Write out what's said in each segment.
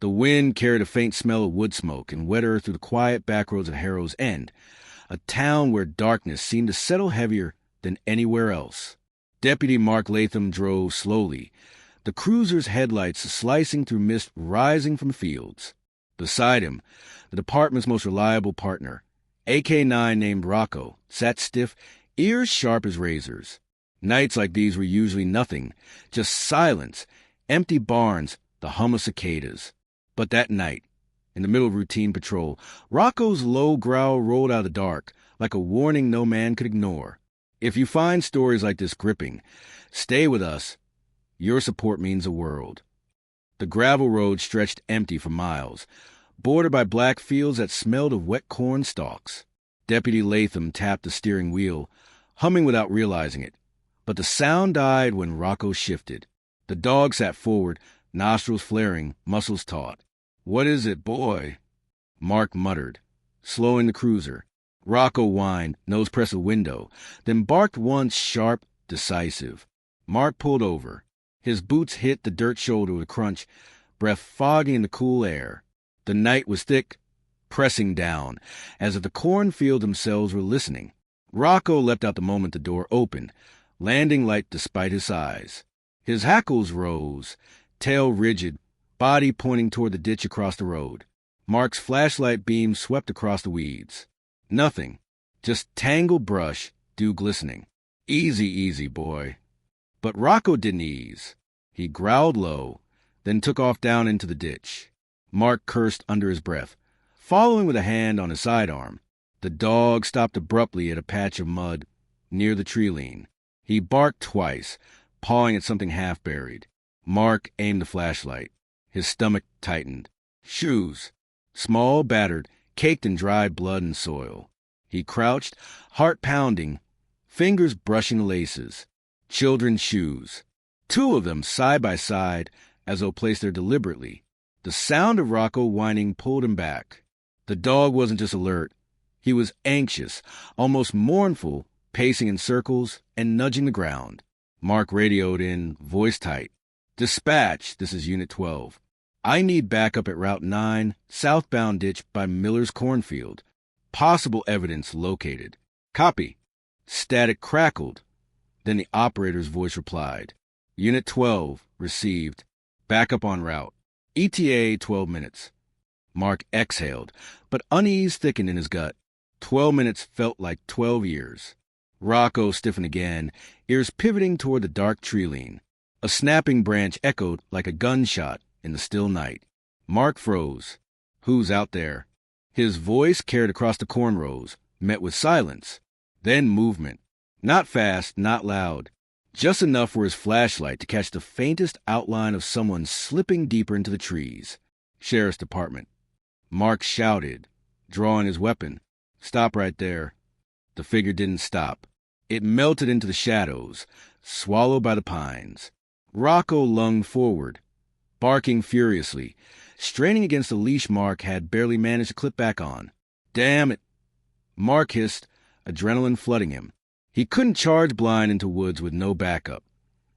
The wind carried a faint smell of wood smoke and wet earth through the quiet backroads of Harrow's End, a town where darkness seemed to settle heavier than anywhere else. Deputy Mark Latham drove slowly, the cruiser's headlights slicing through mist rising from the fields. Beside him, the department's most reliable partner, AK-9 named Rocco, sat stiff, ears sharp as razors. Nights like these were usually nothing, just silence, empty barns, the hum of cicadas. But that night, in the middle of routine patrol, Rocco's low growl rolled out of the dark, like a warning no man could ignore. If you find stories like this gripping, stay with us. Your support means the world. The gravel road stretched empty for miles, bordered by black fields that smelled of wet corn stalks. Deputy Latham tapped the steering wheel, humming without realizing it. But the sound died when Rocco shifted. The dog sat forward, nostrils flaring, muscles taut. "What is it, boy?" Mark muttered, slowing the cruiser. Rocco whined, nose pressed the window, then barked once, sharp, decisive. Mark pulled over. His boots hit the dirt shoulder with a crunch, breath foggy in the cool air. The night was thick, pressing down, as if the cornfields themselves were listening. Rocco leapt out the moment the door opened, landing light despite his size. His hackles rose, tail rigid, body pointing toward the ditch across the road. Mark's flashlight beam swept across the weeds. Nothing, just tangled brush, dew glistening. "Easy, easy, boy." But Rocco didn't ease. He growled low, then took off down into the ditch. Mark cursed under his breath, following with a hand on his sidearm. The dog stopped abruptly at a patch of mud near the tree lean. He barked twice, pawing at something half-buried. Mark aimed the flashlight. His stomach tightened. Shoes. Small, battered, caked in dried blood and soil. He crouched, heart pounding, fingers brushing the laces. Children's shoes. 2 of them side by side, as though placed there deliberately. The sound of Rocco whining pulled him back. The dog wasn't just alert. He was anxious, almost mournful, pacing in circles and nudging the ground. Mark radioed in, voice tight. "Dispatch, this is Unit 12. I need backup at Route 9, southbound ditch by Miller's cornfield. Possible evidence located." "Copy." Static crackled. Then the operator's voice replied. "Unit 12, received. Backup en route. ETA 12 minutes. Mark exhaled, but unease thickened in his gut. 12 minutes felt like 12 years. Rocco stiffened again, ears pivoting toward the dark tree lean. A snapping branch echoed like a gunshot in the still night. Mark froze. "Who's out there?" His voice carried across the corn rows, met with silence. Then movement. Not fast, not loud. Just enough for his flashlight to catch the faintest outline of someone slipping deeper into the trees. "Sheriff's Department." Mark shouted, drawing his weapon. "Stop right there." The figure didn't stop. It melted into the shadows, swallowed by the pines. Rocco lunged forward, barking furiously, straining against the leash Mark had barely managed to clip back on. "Damn it!" Mark hissed, adrenaline flooding him. He couldn't charge blind into woods with no backup,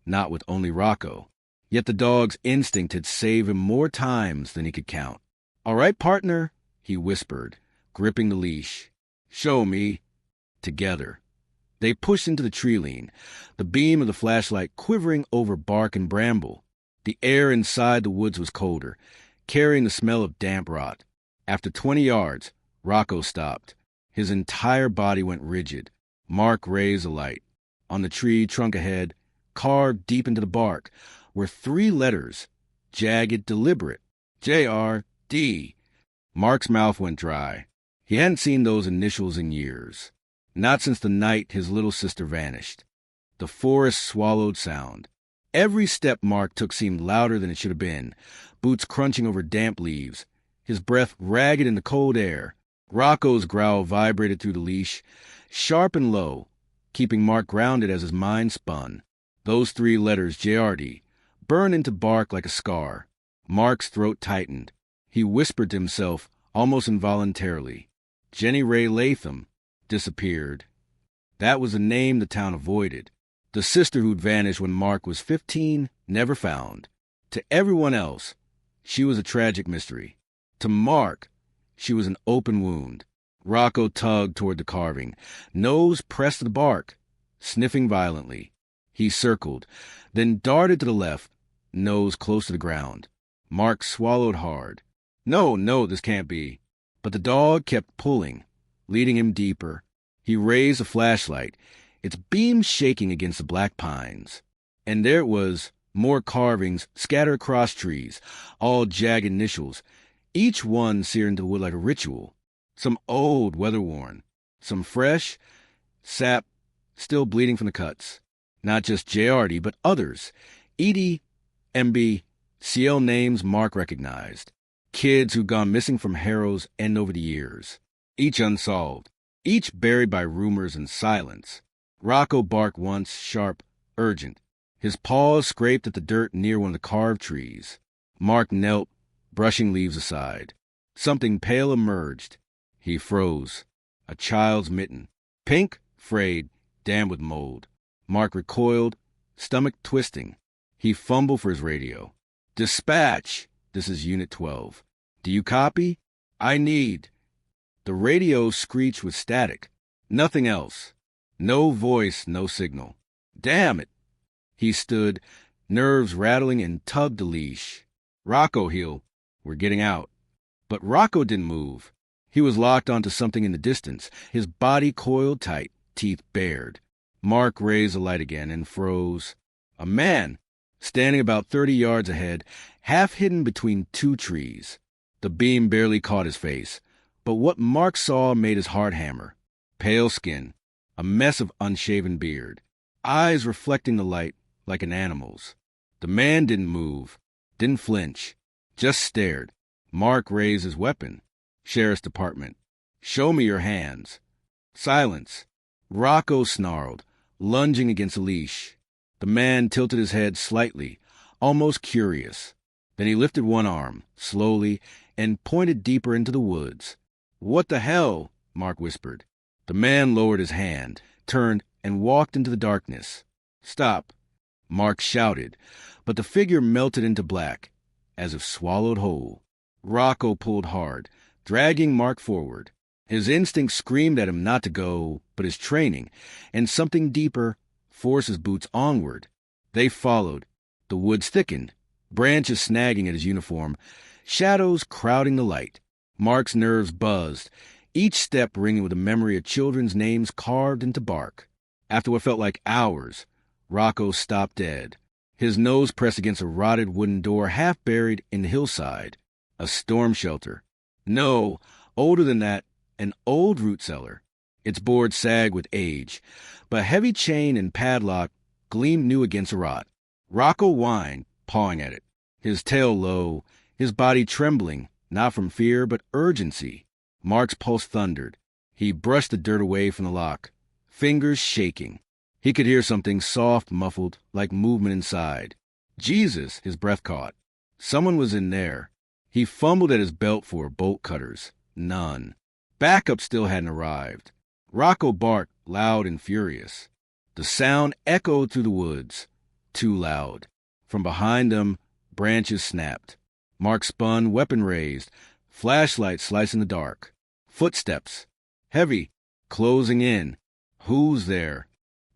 not with only Rocco. Yet the dog's instinct had saved him more times than he could count. "All right, partner," he whispered, gripping the leash. "Show me." Together. They pushed into the tree lean, the beam of the flashlight quivering over bark and bramble. The air inside the woods was colder, carrying the smell of damp rot. After 20 yards, Rocco stopped. His entire body went rigid. Mark raised a light. On the tree trunk ahead, carved deep into the bark, were 3 letters, jagged, deliberate. J-R-D. Mark's mouth went dry. He hadn't seen those initials in years. Not since the night his little sister vanished. The forest swallowed sound. Every step Mark took seemed louder than it should have been, boots crunching over damp leaves, his breath ragged in the cold air. Rocco's growl vibrated through the leash, sharp and low, keeping Mark grounded as his mind spun. Those 3 letters, J-R-D, burned into bark like a scar. Mark's throat tightened. He whispered to himself, almost involuntarily. Jenny Ray Latham disappeared. That was the name the town avoided. The sister who'd vanished when Mark was 15, never found. To everyone else, she was a tragic mystery. To Mark, she was an open wound. Rocco tugged toward the carving, nose pressed to the bark, sniffing violently. He circled, then darted to the left, nose close to the ground. Mark swallowed hard. No, this can't be. But the dog kept pulling, leading him deeper. He raised a flashlight, its beam shaking against the black pines. And there it was, more carvings scattered across trees, all jagged initials, each one seared into the wood like a ritual. Some old, weather-worn, some fresh, sap still bleeding from the cuts. Not just J.R.D., but others. Edie, MB, CL names Mark recognized. Kids who'd gone missing from Harrow's End over the years. Each unsolved, each buried by rumors and silence. Rocco barked once, sharp, urgent. His paws scraped at the dirt near one of the carved trees. Mark knelt, brushing leaves aside. Something pale emerged. He froze. A child's mitten. Pink, frayed, damp with mold. Mark recoiled, stomach twisting. He fumbled for his radio. "Dispatch! This is Unit 12. Do you copy? I need." The radio screeched with static. Nothing else. No voice, no signal. Damn it! He stood, nerves rattling, and tugged the leash. "Rocco, we're getting out." But Rocco didn't move. He was locked onto something in the distance, his body coiled tight, teeth bared. Mark raised the light again and froze. A man, standing about 30 yards ahead, half hidden between two trees. The beam barely caught his face, but what Mark saw made his heart hammer. Pale skin, a mess of unshaven beard, eyes reflecting the light like an animal's. The man didn't move, didn't flinch, just stared. Mark raised his weapon. "Sheriff's Department. Show me your hands." Silence. Rocco snarled, lunging against the leash. The man tilted his head slightly, almost curious. Then he lifted one arm, slowly, and pointed deeper into the woods. "What the hell?" Mark whispered. The man lowered his hand, turned, and walked into the darkness. "Stop," Mark shouted, but the figure melted into black, as if swallowed whole. Rocco pulled hard, dragging Mark forward. His instinct screamed at him not to go, but his training, and something deeper, forced his boots onward. They followed. The woods thickened, branches snagging at his uniform, shadows crowding the light. Mark's nerves buzzed, each step ringing with a memory of children's names carved into bark. After what felt like hours, Rocco stopped dead, his nose pressed against a rotted wooden door half buried in the hillside. A storm shelter. No, older than that, an old root cellar. Its boards sagged with age, but a heavy chain and padlock gleamed new against the rot. Rocco whined, pawing at it, his tail low, his body trembling, not from fear, but urgency. Mark's pulse thundered. He brushed the dirt away from the lock, fingers shaking. He could hear something soft, muffled, like movement inside. Jesus, his breath caught. Someone was in there. He fumbled at his belt for bolt cutters. None. Backup still hadn't arrived. Rocco barked, loud and furious. The sound echoed through the woods. Too loud. From behind them, branches snapped. Mark spun, weapon raised, flashlight slicing the dark. Footsteps. Heavy. Closing in. Who's there?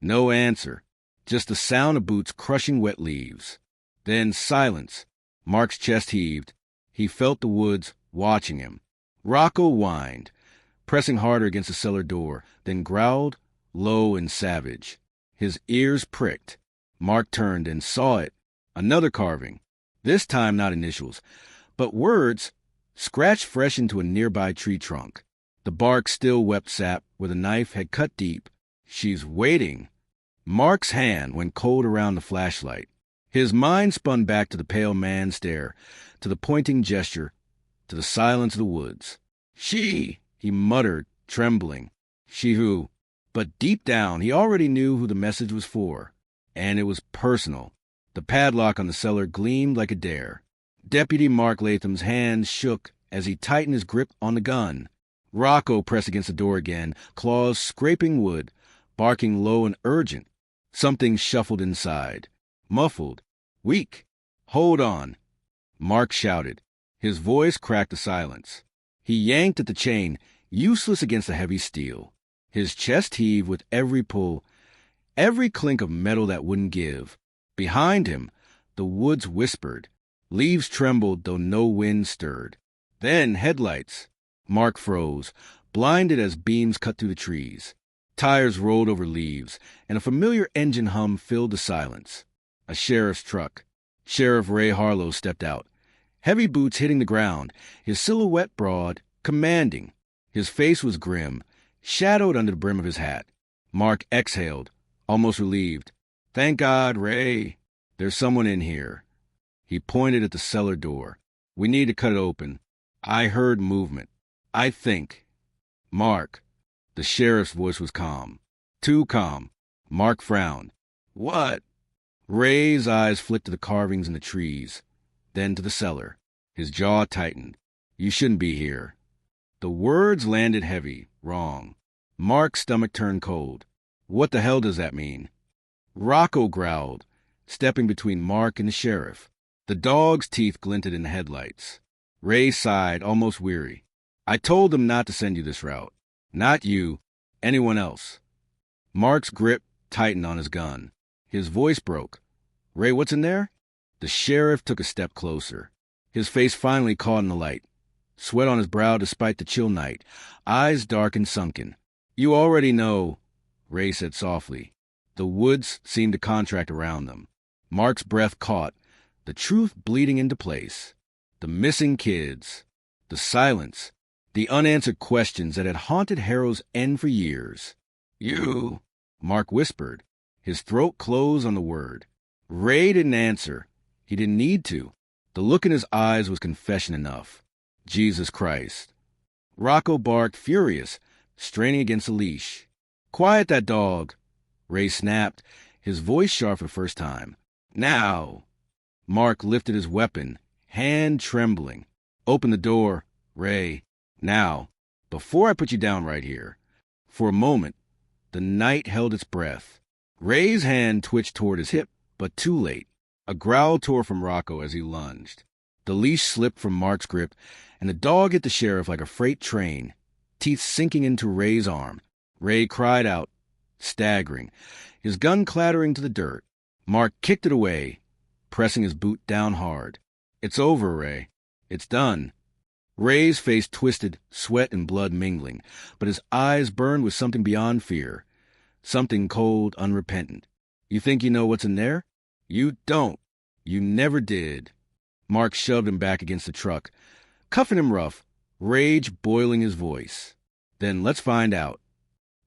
No answer. Just the sound of boots crushing wet leaves. Then silence. Mark's chest heaved. He felt the woods watching him. Rocco whined, pressing harder against the cellar door, then growled, low and savage. His ears pricked. Mark turned and saw it. Another carving. This time not initials, but words scratched fresh into a nearby tree trunk. The bark still wept sap where the knife had cut deep. "She's waiting." Mark's hand went cold around the flashlight. His mind spun back to the pale man's stare, to the pointing gesture, to the silence of the woods. "She," he muttered, trembling. "She who?" But deep down, he already knew who the message was for. And it was personal. The padlock on the cellar gleamed like a dare. Deputy Mark Latham's hands shook as he tightened his grip on the gun. Rocco pressed against the door again, claws scraping wood, barking low and urgent. Something shuffled inside. Muffled. Weak. "Hold on." Mark shouted. His voice cracked the silence. He yanked at the chain, useless against the heavy steel. His chest heaved with every pull, every clink of metal that wouldn't give. Behind him, the woods whispered. Leaves trembled, though no wind stirred. Then headlights. Mark froze, blinded as beams cut through the trees. Tires rolled over leaves, and a familiar engine hum filled the silence. A sheriff's truck. Sheriff Ray Harlow stepped out. Heavy boots hitting the ground, his silhouette broad, commanding. His face was grim, shadowed under the brim of his hat. Mark exhaled, almost relieved. Thank God, Ray. There's someone in here. He pointed at the cellar door. We need to cut it open. I heard movement. I think. Mark. The sheriff's voice was calm. Too calm. Mark frowned. What? Ray's eyes flicked to the carvings in the trees, then to the cellar. His jaw tightened. You shouldn't be here. The words landed heavy, wrong. Mark's stomach turned cold. What the hell does that mean? Rocco growled, stepping between Mark and the sheriff. The dog's teeth glinted in the headlights. Ray sighed, almost weary. I told them not to send you this route. Not you. Anyone else. Mark's grip tightened on his gun. His voice broke. Ray, what's in there? The sheriff took a step closer. His face finally caught in the light. Sweat on his brow despite the chill night. Eyes dark and sunken. You already know, Ray said softly. The woods seemed to contract around them. Mark's breath caught, the truth bleeding into place. The missing kids. The silence. The unanswered questions that had haunted Harrow's End for years. You, Mark whispered. His throat closed on the word. Ray didn't answer. He didn't need to. The look in his eyes was confession enough. Jesus Christ. Rocco barked, furious, straining against the leash. Quiet that dog. Ray snapped, his voice sharp for the first time. Now. Mark lifted his weapon, hand trembling. Open the door, Ray. Now. Before I put you down right here. For a moment, the night held its breath. Ray's hand twitched toward his hip, but too late. A growl tore from Rocco as he lunged. The leash slipped from Mark's grip, and the dog hit the sheriff like a freight train, teeth sinking into Ray's arm. Ray cried out, staggering, his gun clattering to the dirt. Mark kicked it away, pressing his boot down hard. It's over, Ray. It's done. Ray's face twisted, sweat and blood mingling, but his eyes burned with something beyond fear, something cold, unrepentant. You think you know what's in there? You don't. You never did. Mark shoved him back against the truck, cuffing him rough, rage boiling his voice. Then let's find out.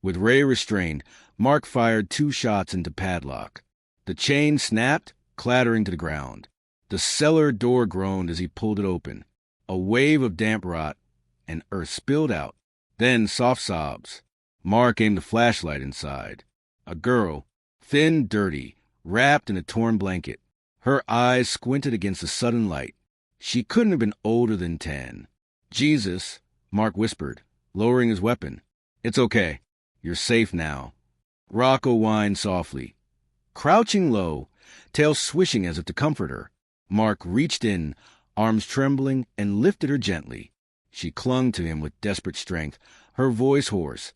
With Ray restrained, Mark fired 2 shots into padlock. The chain snapped, clattering to the ground. The cellar door groaned as he pulled it open. A wave of damp rot and earth spilled out. Then soft sobs. Mark aimed the flashlight inside. A girl, thin, dirty, wrapped in a torn blanket. Her eyes squinted against the sudden light. She couldn't have been older than 10. Jesus, Mark whispered, lowering his weapon. It's okay. You're safe now. Rocco whined softly. Crouching low, tail swishing as if to comfort her, Mark reached in, arms trembling, and lifted her gently. She clung to him with desperate strength, her voice hoarse.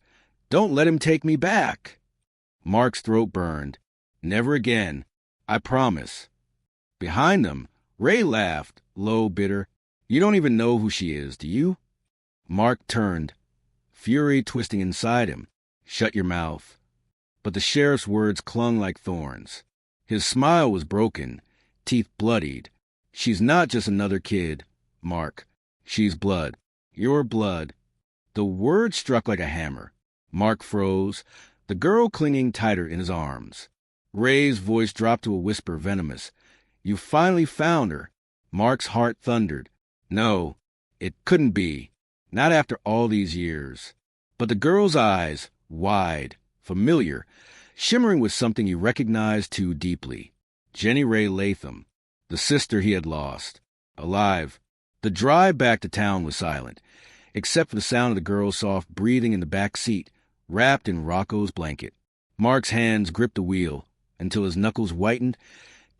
Don't let him take me back. Mark's throat burned. Never again. I promise. Behind them, Ray laughed, low, bitter. You don't even know who she is, do you? Mark turned, fury twisting inside him. Shut your mouth. But the sheriff's words clung like thorns. His smile was broken, teeth bloodied. She's not just another kid, Mark. She's blood. Your blood. The word struck like a hammer. Mark froze, the girl clinging tighter in his arms. Ray's voice dropped to a whisper venomous. You finally found her. Mark's heart thundered. No, it couldn't be. Not after all these years. But the girl's eyes, wide, familiar, shimmering with something he recognized too deeply. Jenny Ray Latham, the sister he had lost. Alive. The drive back to town was silent, except for the sound of the girl's soft breathing in the back seat, wrapped in Rocco's blanket. Mark's hands gripped the wheel until his knuckles whitened,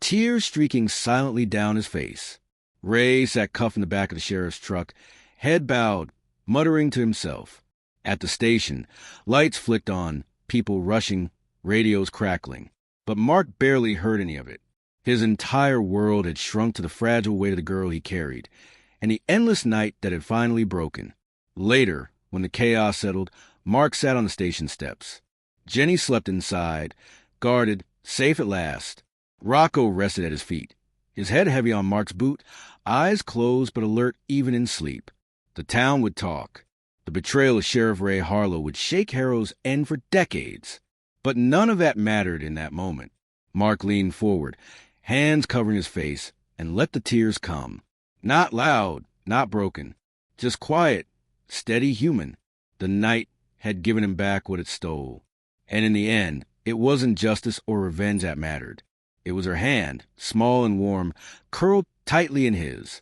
tears streaking silently down his face. Ray sat cuffed in the back of the sheriff's truck, head bowed, muttering to himself. At the station, lights flicked on, people rushing, radios crackling. But Mark barely heard any of it. His entire world had shrunk to the fragile weight of the girl he carried, and the endless night that had finally broken. Later, when the chaos settled, Mark sat on the station steps. Jenny slept inside, guarded, safe at last. Rocco rested at his feet, his head heavy on Mark's boot, eyes closed but alert even in sleep. The town would talk. The betrayal of Sheriff Ray Harlow would shake Harrow's end for decades. But none of that mattered in that moment. Mark leaned forward, hands covering his face, and let the tears come. Not loud, not broken, just quiet, steady human. The night had given him back what it stole. And in the end, it wasn't justice or revenge that mattered. It was her hand, small and warm, curled tightly in his.